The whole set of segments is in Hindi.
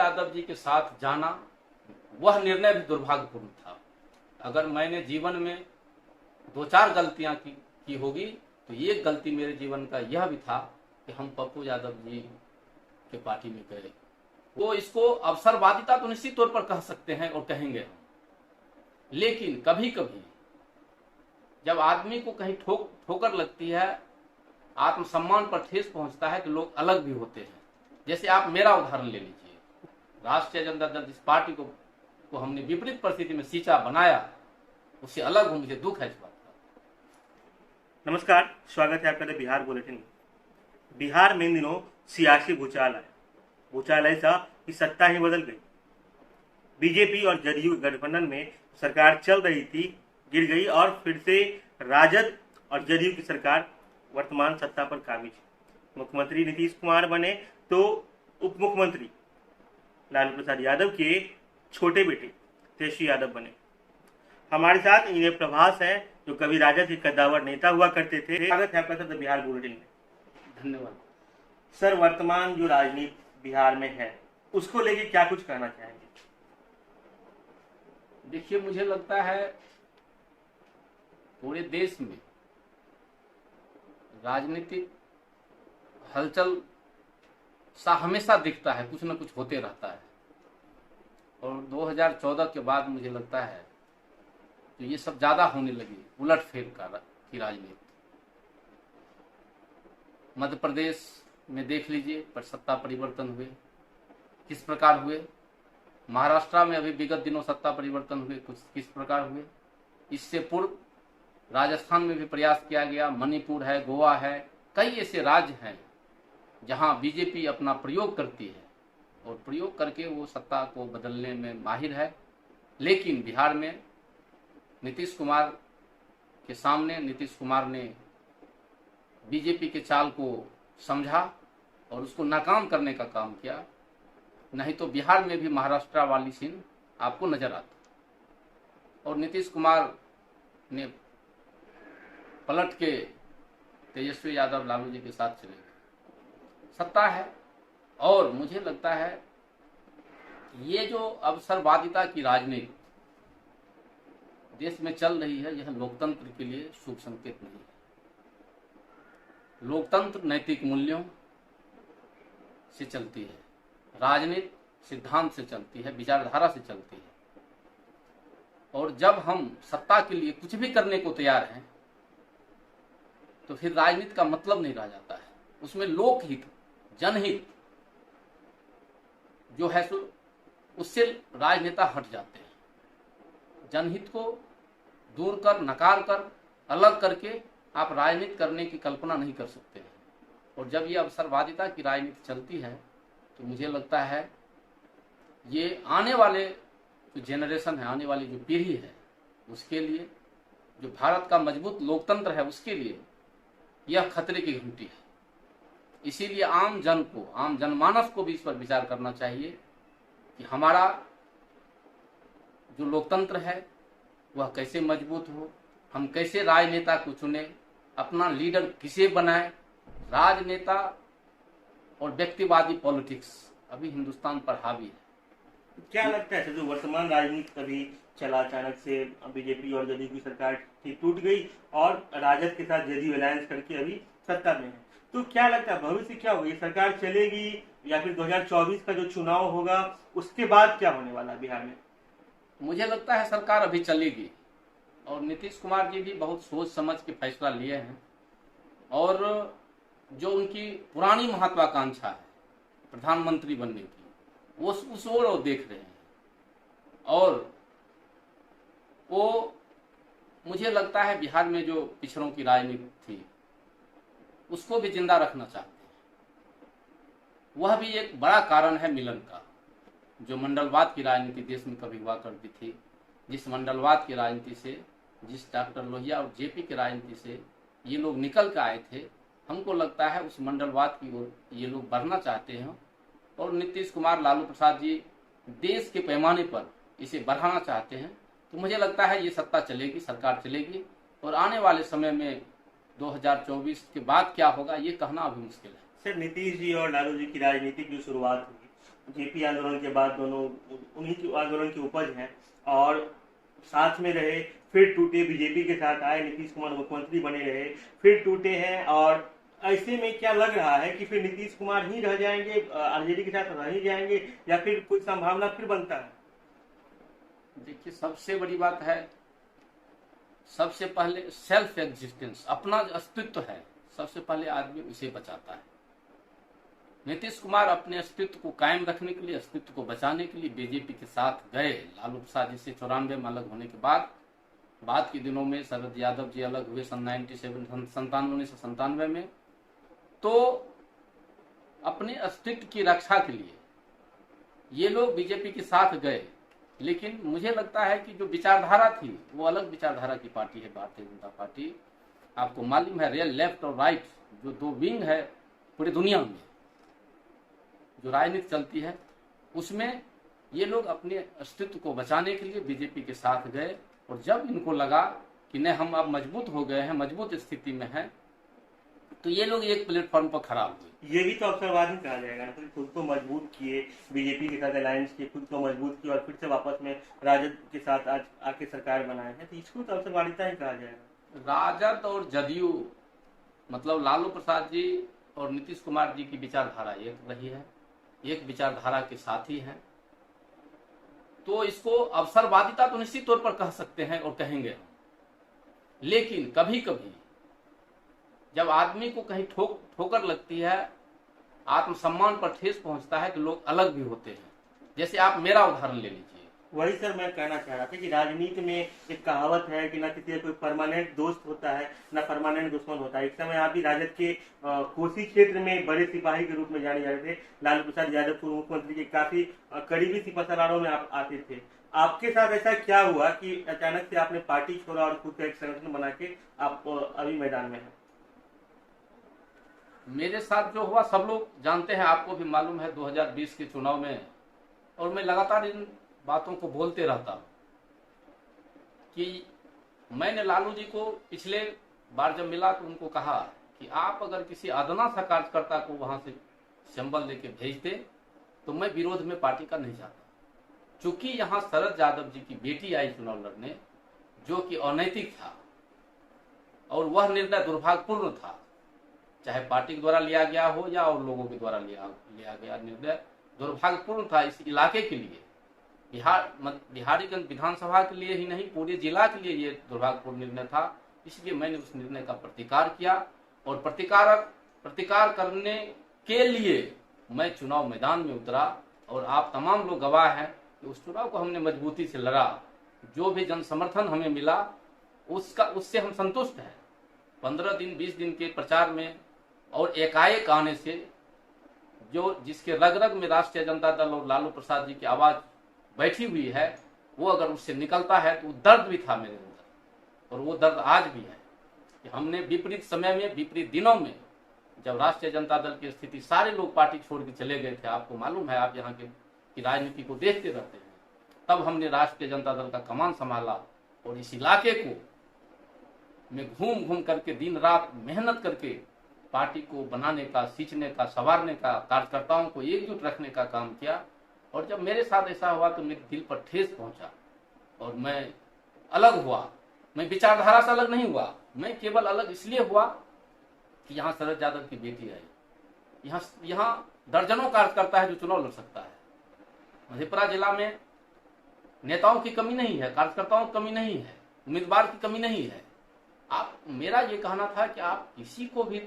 यादव जी के साथ जाना वह निर्णय भी दुर्भाग्यपूर्ण था। अगर मैंने जीवन में 2-4 गलतियां की होगी तो एक गलती मेरे जीवन का यह भी था कि हम पप्पू यादव जी के पार्टी में गए। वो इसको अवसरवादिता तो निश्चित तौर पर कह सकते हैं और कहेंगे हम, लेकिन कभी कभी जब आदमी को कहीं ठोकर लगती है, आत्मसम्मान पर ठेस पहुंचता है, तो लोग अलग भी होते हैं। जैसे आप मेरा उदाहरण ले लीजिए, राष्ट्रीय जनता दल जिस पार्टी को हमने विपरीत परिस्थिति में सींचा बनाया, उससे अलग हूं, मुझे दुख है इस बात का। नमस्कार, स्वागत है आपका बिहार बुलेटिन में। बिहार में इन दिनों सियासी भूचाल है। भूचाल ऐसा कि सत्ता ही बदल गई। बीजेपी और जदयू गठबंधन में सरकार चल रही थी, गिर गई और फिर से राजद और जदयू की सरकार वर्तमान सत्ता पर काबिज है। मुख्यमंत्री नीतीश कुमार बने तो उप मुख्यमंत्री लालू प्रसाद यादव के छोटे बेटे तेजस्वी यादव बने। हमारे साथ इन्हें प्रभास है, जो कभी राजद के कद्दावर नेता हुआ करते थे। स्वागत है आपका बिहार बुलेटिन में। धन्यवाद सर, वर्तमान जो राजनीति बिहार में है उसको लेके क्या कुछ कहना चाहेंगे? देखिए, मुझे लगता है पूरे देश में राजनीतिक हलचल सा हमेशा दिखता है, कुछ न कुछ होते रहता है। और 2014 के बाद मुझे लगता है तो ये सब ज्यादा होने लगी, उलटफेर की राजनीति। मध्य प्रदेश में देख लीजिए, पर सत्ता परिवर्तन हुए किस प्रकार हुए। महाराष्ट्र में अभी विगत दिनों सत्ता परिवर्तन हुए, कुछ किस प्रकार हुए। इससे पूर्व राजस्थान में भी प्रयास किया गया, मणिपुर है, गोवा है, कई ऐसे राज्य हैं जहां बीजेपी अपना प्रयोग करती है और प्रयोग करके वो सत्ता को बदलने में माहिर है। लेकिन बिहार में नीतीश कुमार के सामने नीतीश कुमार ने बीजेपी के चाल को समझा और उसको नाकाम करने का काम किया। नहीं तो बिहार में भी महाराष्ट्र वाली सीन आपको नजर आता। और नीतीश कुमार ने पलट के तेजस्वी यादव लालू जी के साथ चले गए। सत्ता है और मुझे लगता है ये जो अवसरवादिता की राजनीति देश में चल रही है, यह लोकतंत्र के लिए शुभ संकेत नहीं है। लोकतंत्र नैतिक मूल्यों से चलती है, राजनीति सिद्धांत से चलती है, विचारधारा से चलती है। और जब हम सत्ता के लिए कुछ भी करने को तैयार हैं तो फिर राजनीति का मतलब नहीं रह जाता है। उसमें लोकहित, जनहित जो है उससे राजनेता हट जाते हैं। जनहित को दूर कर, नकार कर, अलग करके आप राजनीति करने की कल्पना नहीं कर सकते हैं। और जब ये अवसरवादिता की राजनीति चलती है तो मुझे लगता है ये आने वाले जो जेनरेशन है, आने वाली जो पीढ़ी है, उसके लिए, जो भारत का मजबूत लोकतंत्र है, उसके लिए यह खतरे की घंटी है। इसीलिए आम जन को, आम जनमानस को भी इस पर विचार करना चाहिए कि हमारा जो लोकतंत्र है वह कैसे मजबूत हो, हम कैसे राजनेता को चुने, अपना लीडर किसे बनाए। राजनेता और व्यक्तिवादी पॉलिटिक्स अभी हिंदुस्तान पर हावी है। क्या लगता है जो वर्तमान राजनीति कभी चला, अचानक से बीजेपी और जदयू की सरकार टूट गई और राजद के साथ जदयू अलायंस करके अभी सत्ता में है, तो क्या लगता है भविष्य क्या होगी? सरकार चलेगी या फिर 2024 का जो चुनाव होगा उसके बाद क्या होने वाला है बिहार में? मुझे लगता है सरकार अभी चलेगी और नीतीश कुमार जी भी बहुत सोच समझ के फैसला लिए हैं। और जो उनकी पुरानी महत्वाकांक्षा है प्रधानमंत्री बनने की, वो उस ओर वो देख रहे हैं। और वो मुझे लगता है बिहार में जो पिछड़ों की राजनीति थी उसको भी जिंदा रखना चाहते हैं। वह भी एक बड़ा कारण है मिलन का। जो मंडलवाद की राजनीति देश में कभी हुआ करती थी, जिस मंडलवाद की राजनीति से, जिस डॉक्टर लोहिया और जेपी की राजनीति से ये लोग निकल के आए थे, हमको लगता है उस मंडलवाद की ओर ये लोग बढ़ना चाहते हैं। और नीतीश कुमार, लालू प्रसाद जी देश के पैमाने पर इसे बढ़ाना चाहते हैं। तो मुझे लगता है ये सत्ता चलेगी, सरकार चलेगी। और आने वाले समय में 2024 के बाद क्या होगा ये कहना अभी मुश्किल है। सर, नीतीश जी और लालू जी की राजनीतिक जो शुरुआत हुई जेपी आंदोलन के बाद दोनों उन्हीं की आंदोलन की उपज हैं और साथ में रहे, फिर टूटे, बीजेपी के साथ आए, नीतीश कुमार मुख्यमंत्री बने रहे, फिर टूटे हैं। और ऐसे में क्या लग रहा है कि फिर नीतीश कुमार ही रह जाएंगे, आरजेडी के साथ रह ही जाएंगे, या फिर कोई संभावना फिर बनता है? देखिए, सबसे बड़ी बात है, सबसे पहले सेल्फ एग्जिस्टेंस, अपना जो अस्तित्व है, सबसे पहले आदमी उसे बचाता है। नीतीश कुमार अपने अस्तित्व को कायम रखने के लिए, अस्तित्व को बचाने के लिए बीजेपी के साथ गए। लालू प्रसाद जी से 94 में अलग होने के बाद के दिनों में शरद यादव जी अलग हुए सन 1997 में, तो अपने अस्तित्व की रक्षा के लिए ये लोग बीजेपी के साथ गए। लेकिन मुझे लगता है कि जो विचारधारा थी वो अलग विचारधारा की पार्टी है भारतीय जनता पार्टी। आपको मालूम है, रियल लेफ्ट और राइट जो दो विंग है पूरी दुनिया में जो राजनीति चलती है, उसमें ये लोग अपने अस्तित्व को बचाने के लिए बीजेपी के साथ गए। और जब इनको लगा कि नहीं, हम अब मजबूत हो गए हैं, मजबूत स्थिति में हैं, तो ये लोग एक प्लेटफॉर्म पर खड़ा हुए। ये भी तो अवसरवादी कहा जाएगा, तो खुद को मजबूत किए, बीजेपी के साथ अलायंस किए, खुद को मजबूत किए और फिर से वापस में राजद के साथ आज आके सरकार बनाए हैं, तो इसको तो अवसरवादिता ही कहा जाएगा। राजद और जदयू, मतलब लालू प्रसाद जी और नीतीश कुमार जी की विचारधारा एक रही है, एक विचारधारा के साथी हैं, तो इसको अवसरवादिता तो निश्चित तौर पर कह सकते हैं और कहेंगे। लेकिन कभी कभी जब आदमी को कहीं ठोकर लगती है, आत्मसम्मान पर ठेस पहुंचता है, तो लोग अलग भी होते हैं। जैसे आप मेरा उदाहरण ले लीजिए। वही सर मैं कहना चाह रहा था कि राजनीति में एक कहावत है कि ना किसी का कोई परमानेंट दोस्त होता है, ना परमानेंट दुश्मन होता है। एक समय आप भी राजद के कोसी क्षेत्र में बड़े सिपाही के रूप में जाने जा रहे थे। लालू प्रसाद यादव पूर्व मुख्यमंत्री के काफी करीबी सिपहसालारों में आप आते थे। आपके साथ ऐसा क्या हुआ कि अचानक से आपने पार्टी छोड़ा और खुद का एक संगठन बना के आप अभी मैदान में हैं? मेरे साथ जो हुआ सब लोग जानते हैं, आपको भी मालूम है 2020 के चुनाव में, और मैं लगातार इन बातों को बोलते रहता हूं कि मैंने लालू जी को पिछले बार जब मिला तो उनको कहा कि आप अगर किसी अदना सा कार्यकर्ता को वहां से संबल लेके भेजते तो मैं विरोध में पार्टी का नहीं जाता। चूंकि यहाँ शरद यादव जी की बेटी आई चुनाव लड़ने, जो कि अनैतिक था और वह निर्णय दुर्भाग्यपूर्ण था, चाहे पार्टी के द्वारा लिया गया हो या और लोगों के द्वारा लिया गया निर्णय दुर्भाग्यपूर्ण था इस इलाके के लिए, बिहारीगंज विधानसभा के लिए ही नहीं, पूरे जिला के लिए ये दुर्भाग्यपूर्ण निर्णय था। इसलिए मैंने उस निर्णय का प्रतिकार किया और प्रतिकार करने के लिए मैं चुनाव मैदान में उतरा। और आप तमाम लोग गवाह हैं कि उस चुनाव को हमने मजबूती से लड़ा। जो भी जन समर्थन हमें मिला उससे हम संतुष्ट हैं। 15 दिन 20 दिन के प्रचार में और एकाएक आने से जिसके रग रग में राष्ट्रीय जनता दल और लालू प्रसाद जी की आवाज बैठी हुई है, वो अगर उससे निकलता है तो दर्द भी था मेरे अंदर, और वो दर्द आज भी है कि हमने विपरीत समय में, विपरीत दिनों में, जब राष्ट्रीय जनता दल की स्थिति, सारे लोग पार्टी छोड़ के चले गए थे, आपको मालूम है, आप यहाँ की राजनीति को देखते रहते हैं, तब हमने राष्ट्रीय जनता दल का कमान संभाला और इस इलाके को में घूम घूम करके दिन रात मेहनत करके पार्टी को बनाने का, सींचने का, संवारने का, कार्यकर्ताओं को एकजुट रखने का काम किया। और जब मेरे साथ ऐसा हुआ तो मेरे दिल पर ठेस पहुंचा और मैं अलग हुआ। मैं विचारधारा से अलग नहीं हुआ, मैं केवल अलग इसलिए हुआ कि यहाँ शरद यादव की बेटी आई। यहाँ दर्जनों कार्यकर्ता है जो चुनाव लड़ सकता है। मधेपुरा जिला में नेताओं की कमी नहीं है, कार्यकर्ताओं की कमी नहीं है, उम्मीदवार की कमी नहीं है। मेरा ये कहना था कि आप किसी को भी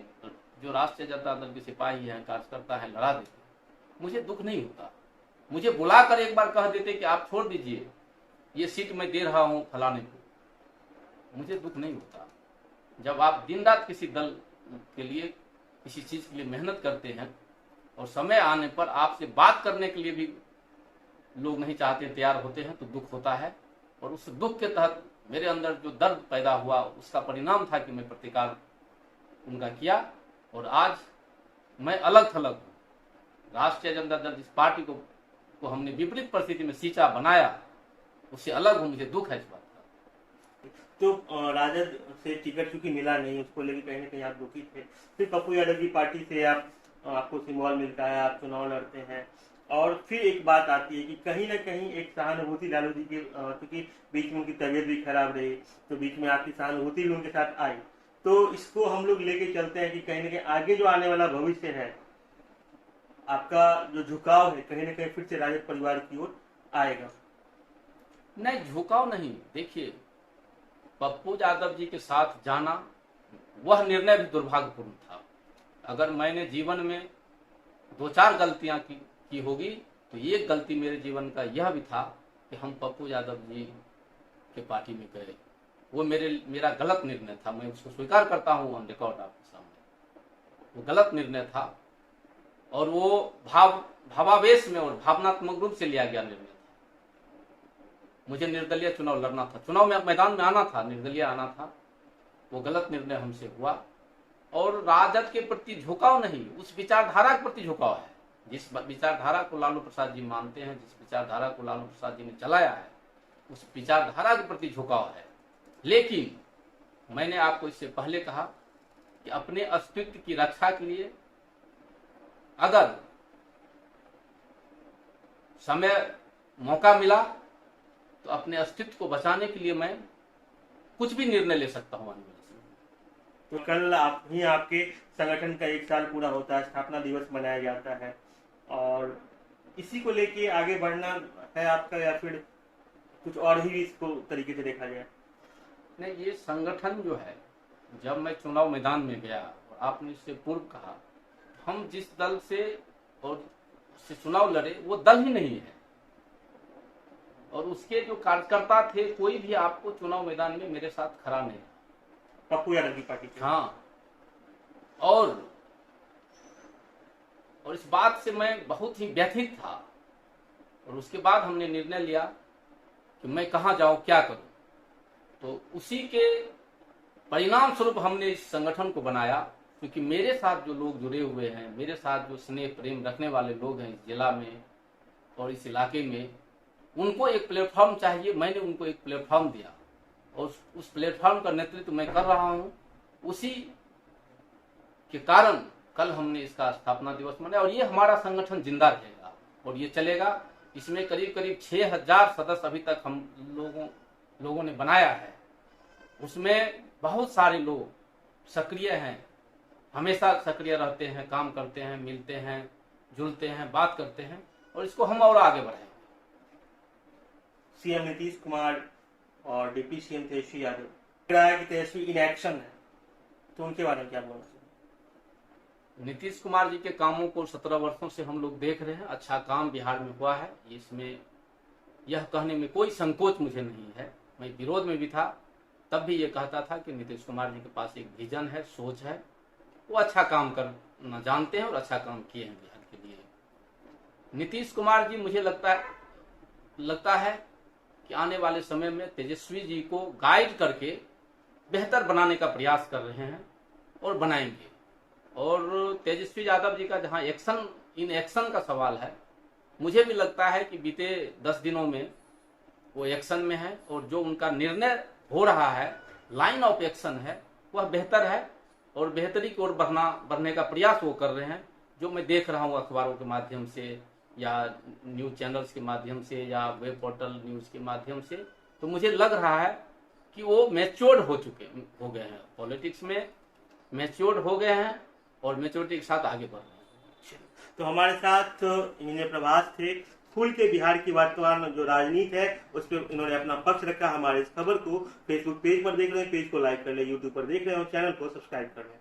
जो राष्ट्रीय जनता दल के सिपाही हैं, कार्यकर्ता हैं, लड़ा देते, मुझे दुख नहीं होता। मुझे बुलाकर एक बार कह देते कि आप छोड़ दीजिए, ये सीट मैं दे रहा हूं फलाने को, मुझे दुख नहीं होता। जब आप दिन रात किसी दल के लिए, किसी चीज के लिए मेहनत करते हैं और समय आने पर आपसे बात करने के लिए भी लोग नहीं चाहते, तैयार होते हैं, तो दुख होता है। और उस दुख के तहत मेरे अंदर जो दर्द पैदा हुआ, उसका परिणाम था कि मैं प्रतिकार उनका किया। और आज मैं अलग थलग हूँ। राष्ट्रीय जनता दल जिस पार्टी को हमने विपरीत परिस्थिति में सींचा, बनाया, उससे अलग हूँ, मुझे दुख है इस बात का। तो राजद से टिकट चूंकि मिला नहीं, उसको लेकर कहीं ना कहीं आप दुखी थे। फिर पप्पू यादव की पार्टी से आपको सिंबल मिलता है, आप चुनाव लड़ते हैं, और फिर एक बात आती है कि कहीं ना कहीं एक सहानुभूति लालू जी की, क्योंकि बीच में उनकी तबीयत भी खराब रही, तो बीच में आपकी सहानुभूति भी उनके साथ आई, तो इसको हम लोग लेके चलते हैं कि कहीं ना कहीं आगे जो आने वाला भविष्य है, आपका जो झुकाव है कहीं ना कहीं फिर से राजद परिवार की ओर आएगा। नहीं, झुकाव नहीं। देखिए, पप्पू यादव जी के साथ जाना वह निर्णय भी दुर्भाग्यपूर्ण था। अगर मैंने जीवन में 2-4 गलतियां की होगी तो एक गलती मेरे जीवन का यह भी था कि हम पप्पू यादव जी के पार्टी में गए। वो मेरा गलत निर्णय था, मैं उसको स्वीकार करता हूँ ऑन रिकॉर्ड आपके सामने। वो गलत निर्णय था और वो भावावेश में और भावनात्मक रूप से लिया गया निर्णय था। मुझे निर्दलीय चुनाव लड़ना था, चुनाव में मैदान में आना था, निर्दलीय आना था। वो गलत निर्णय हमसे हुआ। और राजद के प्रति झुकाव नहीं, उस विचारधारा के प्रति झुकाव है। जिस विचारधारा को लालू प्रसाद जी मानते हैं, जिस विचारधारा को लालू प्रसाद जी ने चलाया है, उस विचारधारा के प्रति झुकाव है। लेकिन मैंने आपको इससे पहले कहा कि अपने अस्तित्व की रक्षा के लिए अगर समय मौका मिला तो अपने अस्तित्व को बचाने के लिए मैं कुछ भी निर्णय ले सकता हूं आने वाले समय। तो कल आपके संगठन का 1 साल पूरा होता है, स्थापना दिवस मनाया जाता है, और इसी को लेके आगे बढ़ना है आपका, या फिर कुछ और ही इसको तरीके से देखा जाए? नहीं, ये संगठन जो है, जब मैं चुनाव मैदान में गया और आपने इससे पूर्व कहा, हम जिस दल से और उससे चुनाव लड़े वो दल ही नहीं है, और उसके जो कार्यकर्ता थे कोई भी आपको चुनाव मैदान में मेरे साथ खड़ा नहीं था। पप्पू यादव की पार्टी। हाँ, और इस बात से मैं बहुत ही व्यथित था। और उसके बाद हमने निर्णय लिया कि मैं कहाँ जाऊं, क्या करूं। तो उसी के परिणाम स्वरूप हमने इस संगठन को बनाया, क्योंकि मेरे साथ जो लोग जुड़े हुए हैं, मेरे साथ जो स्नेह प्रेम रखने वाले लोग हैं इस जिला में और इस इलाके में, उनको एक प्लेटफॉर्म चाहिए। मैंने उनको एक प्लेटफॉर्म दिया और उस प्लेटफॉर्म का नेतृत्व मैं कर रहा हूं। उसी के कारण कल हमने इसका स्थापना दिवस मनाया, और ये हमारा संगठन जिंदा रहेगा और ये चलेगा। इसमें करीब करीब 6000 सदस्य अभी तक हम लोगों ने बनाया है। उसमें बहुत सारे लोग सक्रिय हैं, हमेशा सक्रिय रहते हैं, काम करते हैं, मिलते हैं, जुलते हैं, बात करते हैं, और इसको हम और आगे बढ़ाएंगे। सीएम नीतीश कुमार और डिप्टी सीएम तेजस्वी यादव, लग रहा है कि तेजस्वी इन एक्शन है, तो उनके बारे में क्या बोलना चाहिए? नीतीश कुमार जी के कामों को 17 वर्षों से हम लोग देख रहे हैं। अच्छा काम बिहार में हुआ है, इसमें यह कहने में कोई संकोच मुझे नहीं है। मैं विरोध में भी था, तब भी ये कहता था कि नीतीश कुमार जी के पास एक विजन है, सोच है, वो अच्छा काम करना जानते हैं और अच्छा काम किए हैं बिहार के लिए। नीतीश कुमार जी, मुझे लगता है कि आने वाले समय में तेजस्वी जी को गाइड करके बेहतर बनाने का प्रयास कर रहे हैं और बनाएंगे। और तेजस्वी यादव जी का जहां इन एक्शन का सवाल है, मुझे भी लगता है कि बीते 10 दिनों में वो एक्शन में है, और जो उनका निर्णय हो रहा है, लाइन ऑफ एक्शन है, वह बेहतर है और बेहतरी की ओर बढ़ने का प्रयास वो कर रहे हैं। जो मैं देख रहा हूँ अखबारों के माध्यम से या न्यूज चैनल्स के माध्यम से या वेब पोर्टल न्यूज के माध्यम से, तो मुझे लग रहा है कि वो मैच्योर्ड हो गए हैं, पॉलिटिक्स में मैच्योर्ड हो गए हैं और मैच्योरिटी के साथ आगे बढ़ रहे हैं। तो हमारे साथ इंजीनियर प्रभास थे। खुल के बिहार की वर्तमान जो राजनीति है उस पर इन्होंने अपना पक्ष रखा। हमारे इस खबर को फेसबुक पेज पर देख रहे हैं, पेज को लाइक कर ले, यूट्यूब पर देख रहे हैं और चैनल को सब्सक्राइब कर लें।